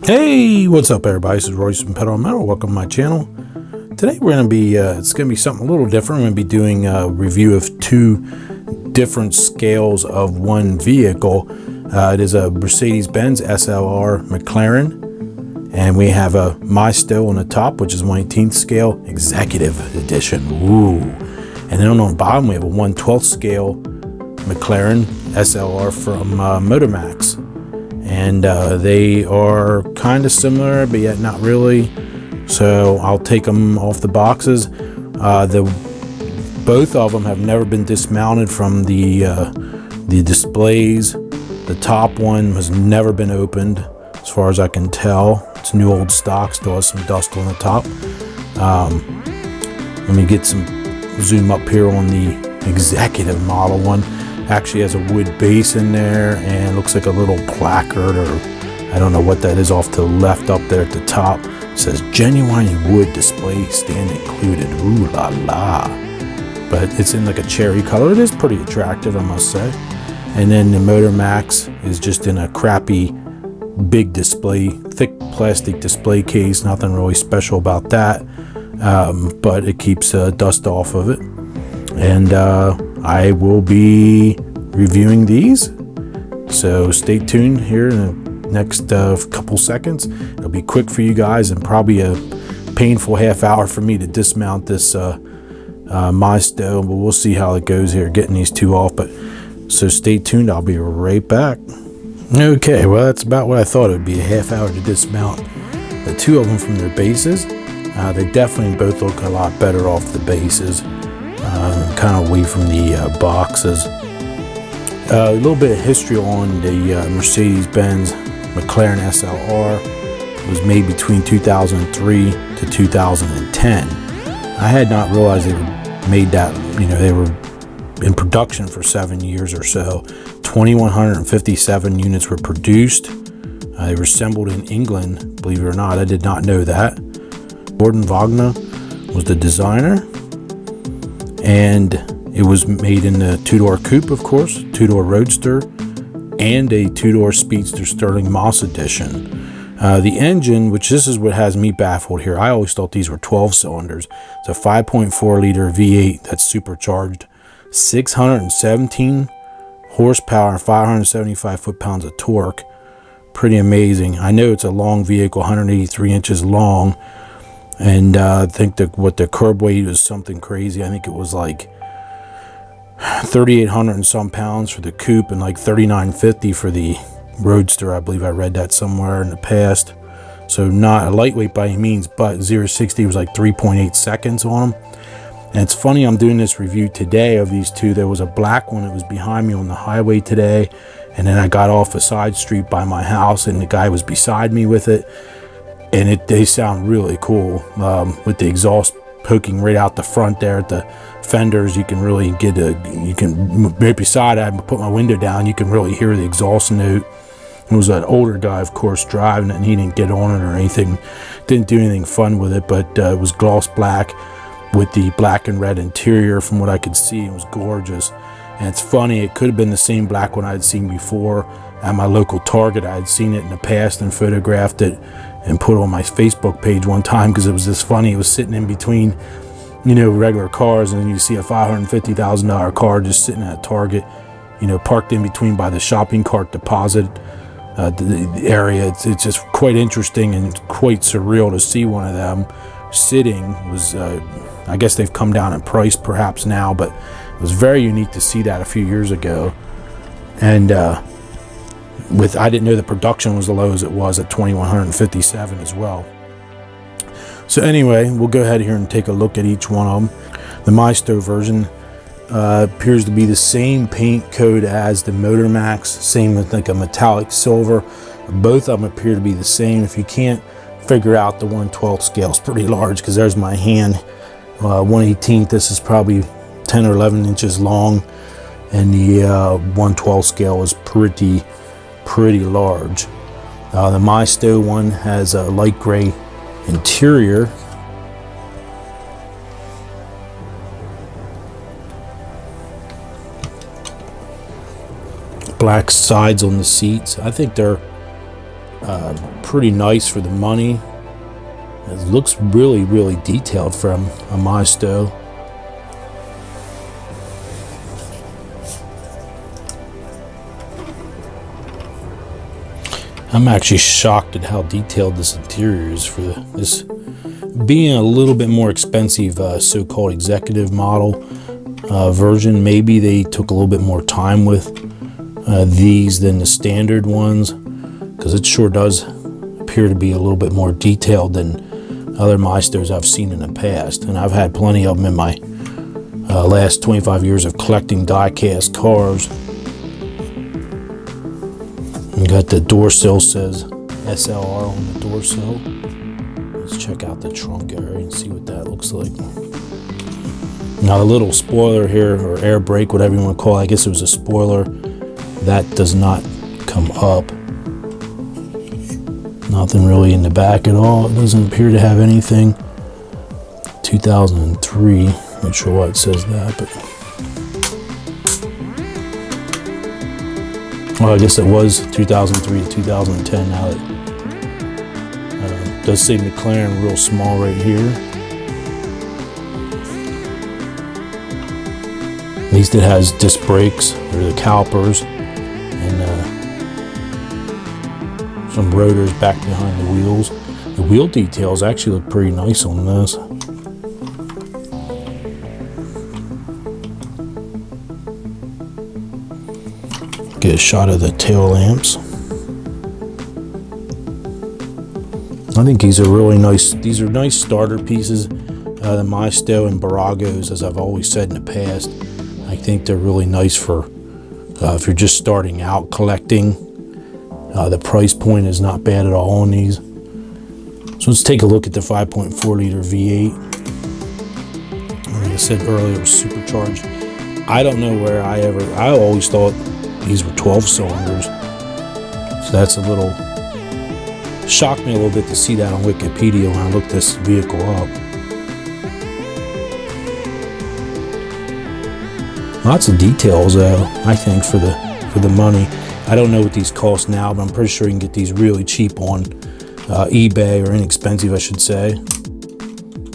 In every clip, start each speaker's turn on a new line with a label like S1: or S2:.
S1: Hey, what's up everybody? This is Royce from Pedal Metal. Welcome to my channel. Today we're going to be, it's going to be something a little different. We're going to be doing a review of two different scales of one vehicle. It is a Mercedes-Benz SLR McLaren, and we have a maisto on the top, which is 1/18th scale Executive Edition. Ooh. And then on the bottom we have a 1/12th scale McLaren SLR from Motormax. And they are kind of similar, but yet not really. So I'll take them off the boxes. Both of them have never been dismounted from the displays. The top one has never been opened, as far as I can tell. It's new old stock, still has some dust on the top. Let me get some zoom up here on the Executive model one. Actually has a wood base in there and looks like a little placard, or I don't know what that is off to the left up there at the top. It says genuine wood display stand included. Ooh la la. But it's in like a cherry color. It is pretty attractive, I must say. And then the Motormax is just in a crappy big display, thick plastic display case. Nothing really special about that, but it keeps dust off of it. And I will be reviewing these, so stay tuned here in the next couple seconds. It'll be quick for you guys and probably a painful half hour for me to dismount this maisto, but we'll see how it goes here getting these two off. But so stay tuned, I'll be right back. Okay, well that's about what I thought. It would be a half hour to dismount the two of them from their bases. They definitely both look a lot better off the bases. Kind of away from the boxes. A little bit of history on the Mercedes-Benz McLaren SLR. It was made between 2003 to 2010. I had not realized they were made that, they were in production for 7 years or so. 2,157 units were produced. They were assembled in England, believe it or not. I did not know that. Gordon Wagner was the designer. And it was made in the two-door coupe, of course, two-door roadster, and a two-door speedster Sterling Moss edition. The engine, which this is what has me baffled here. I always thought these were 12 cylinders. It's a 5.4 liter V8 that's supercharged, 617 horsepower and 575 foot-pounds of torque. Pretty amazing. I know it's a long vehicle, 183 inches long. And I think what the curb weight was something crazy. I think it was like 3,800 and some pounds for the coupe and like 3,950 for the roadster. I believe I read that somewhere in the past. So not a lightweight by any means, but 0-60 was like 3.8 seconds on them. And it's funny, I'm doing this review today of these two. There was a black one that was behind me on the highway today, and then I got off a side street by my house and the guy was beside me with it. And they sound really cool with the exhaust poking right out the front there at the fenders. You can really get right beside it. I put my window down, you can really hear the exhaust note. It was an older guy, of course, driving it, and he didn't get on it or anything. Didn't do anything fun with it, but it was gloss black with the black and red interior. From what I could see, it was gorgeous. And it's funny, it could have been the same black one I had seen before at my local Target. I had seen it in the past and photographed it and put it on my Facebook page one time because it was just funny. It was sitting in between, regular cars, and then you see a $550,000 car just sitting at Target, parked in between by the shopping cart deposit the area. It's just quite interesting and quite surreal to see one of them sitting. It was, I guess they've come down in price perhaps now, but it was very unique to see that a few years ago. And I didn't know the production was as low as it was at 2,157 as well. So anyway, we'll go ahead here and take a look at each one of them. The maisto version appears to be the same paint code as the Motormax, same with like a metallic silver. Both of them appear to be the same. If you can't figure out, the 1/12 scale is pretty large, because there's my hand. 1/18, this is probably 10 or 11 inches long, and the 1/12 scale is pretty large. The maisto one has a light gray interior. Black sides on the seats. I think they're Pretty nice for the money. It looks really detailed from a maisto. I'm actually shocked at how detailed this interior is for this being a little bit more expensive so-called executive model version. Maybe they took a little bit more time with these than the standard ones, because it sure does appear to be a little bit more detailed than other maistos I've seen in the past. And I've had plenty of them in my last 25 years of collecting die-cast cars. You got the door sill, says SLR on the door sill. Let's check out the trunk area and see what that looks like. Now the little spoiler here, or air brake, whatever you want to call it, I guess it was a spoiler, that does not come up. Nothing really in the back at all. It doesn't appear to have anything. 2003, not sure why it says that, but well, I guess it was 2003 to 2010 now. It does say McLaren real small right here. At least it has disc brakes, or the calipers, and some rotors back behind the wheels. The wheel details actually look pretty nice on this. Get a shot of the tail lamps. I think these are really nice. These are nice starter pieces. The maisto and Baragos, as I've always said in the past, I think they're really nice for if you're just starting out collecting. The price point is not bad at all on these. So let's take a look at the 5.4 liter V8. Like I said earlier, it was supercharged. I don't know where I always thought these were 12 cylinders. So that's a little, shocked me a little bit to see that on Wikipedia when I looked this vehicle up. Lots of details though, I think, for the money. I don't know what these cost now, but I'm pretty sure you can get these really cheap on eBay, or inexpensive, I should say.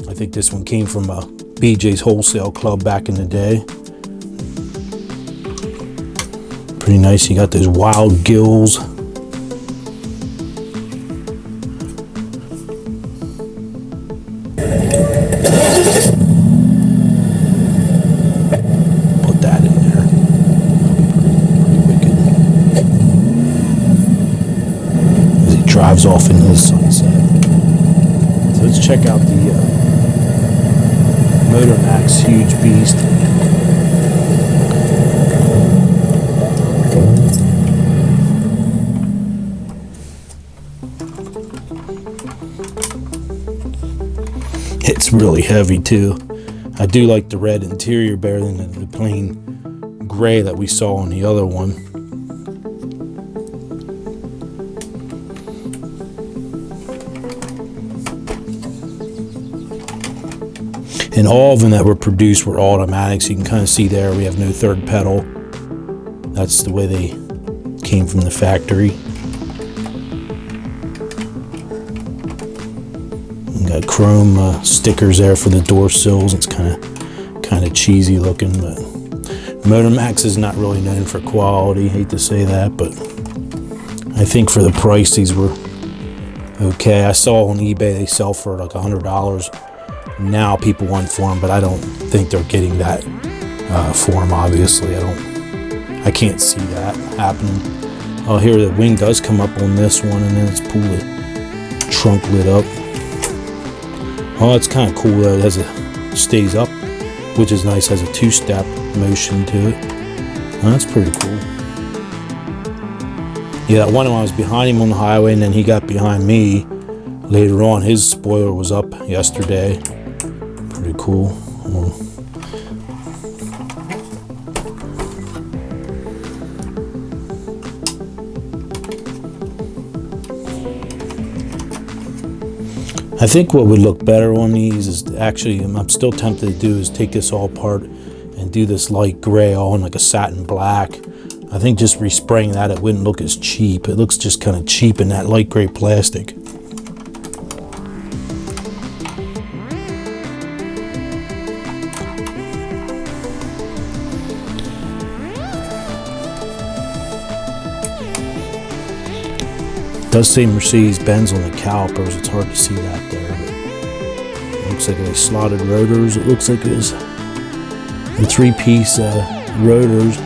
S1: I think this one came from a BJ's Wholesale Club back in the day. Pretty nice. You got those wild gills. Put that in there. Pretty wicked. As he drives off into the sunset. So let's check out the Motor Max huge beast. It's really heavy too. I do like the red interior better than the plain gray that we saw on the other one. And all of them that were produced were automatics. You can kind of see there we have no third pedal. That's the way they came from the factory. Got chrome stickers there for the door sills. It's kind of cheesy looking, but Motor Max is not really known for quality. Hate to say that, but I think for the price these were okay. I saw on eBay they sell for like $100 now. People want for them, but I don't think they're getting that for them. Obviously, I can't see that happening. Oh, here the wing does come up on this one, and then let's pull the trunk lid up. Oh, it's kind of cool that it stays up, which is nice. Has a two-step motion to it. Oh, that's pretty cool. Yeah, that one when I was behind him on the highway, and then he got behind me later on. His spoiler was up yesterday. Pretty cool. I think what would look better on these is actually, I'm still tempted to do, is take this all apart and do this light gray all in like a satin black. I think just respraying that, it wouldn't look as cheap. It looks just kind of cheap in that light gray plastic. It does say Mercedes-Benz on the calipers. It's hard to see that there, but it looks like they slotted rotors. It looks like it's the 3-piece rotors.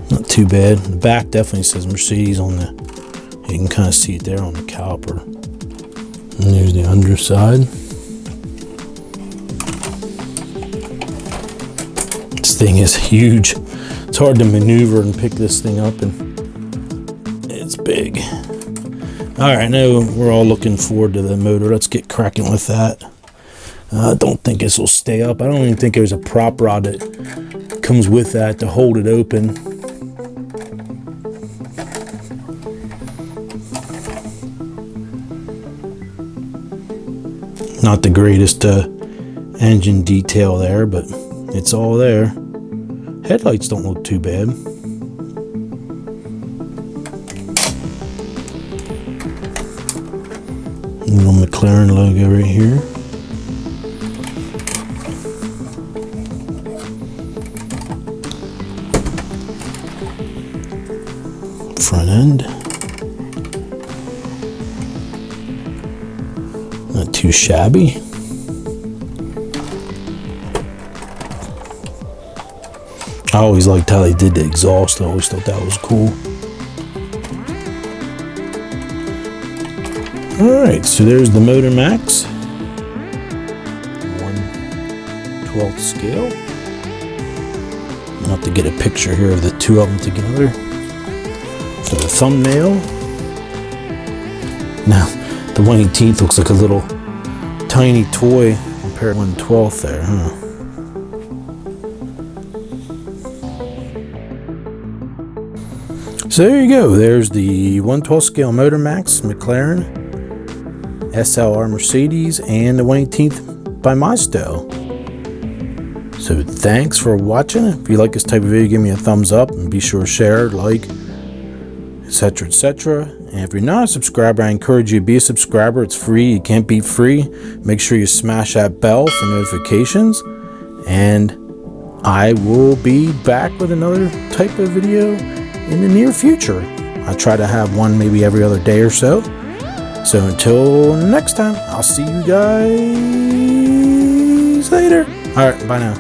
S1: Not too bad. The back definitely says Mercedes on the, you can kind of see it there on the caliper. And there's the underside. This thing is huge. It's hard to maneuver and pick this thing up, and it's big. All right, now we're all looking forward to the motor. Let's get cracking with that. I don't think this will stay up. I don't even think there's a prop rod that comes with that to hold it open. Not the greatest engine detail there, but it's all there. Headlights don't look too bad. Little McLaren logo right here. Front end. Not too shabby. I always liked how they did the exhaust. I always thought that was cool. Alright, so there's the Motor Max. 1/12 scale. I'll have to get a picture here of the two of them together for the thumbnail. Now, the 1/18 looks like a little tiny toy compared to 1/12 there, huh? So there you go. There's the 1/12 scale Motor Max McLaren, SLR Mercedes, and the 1/18 by maisto. So thanks for watching. If you like this type of video, give me a thumbs up, and be sure to share, like, etc., etc. And if you're not a subscriber, I encourage you to be a subscriber. It's free. You can't beat free. Make sure you smash that bell for notifications, and I will be back with another type of video in the near future. I try to have one maybe every other day or so. So until next time, I'll see you guys later. All right, bye now.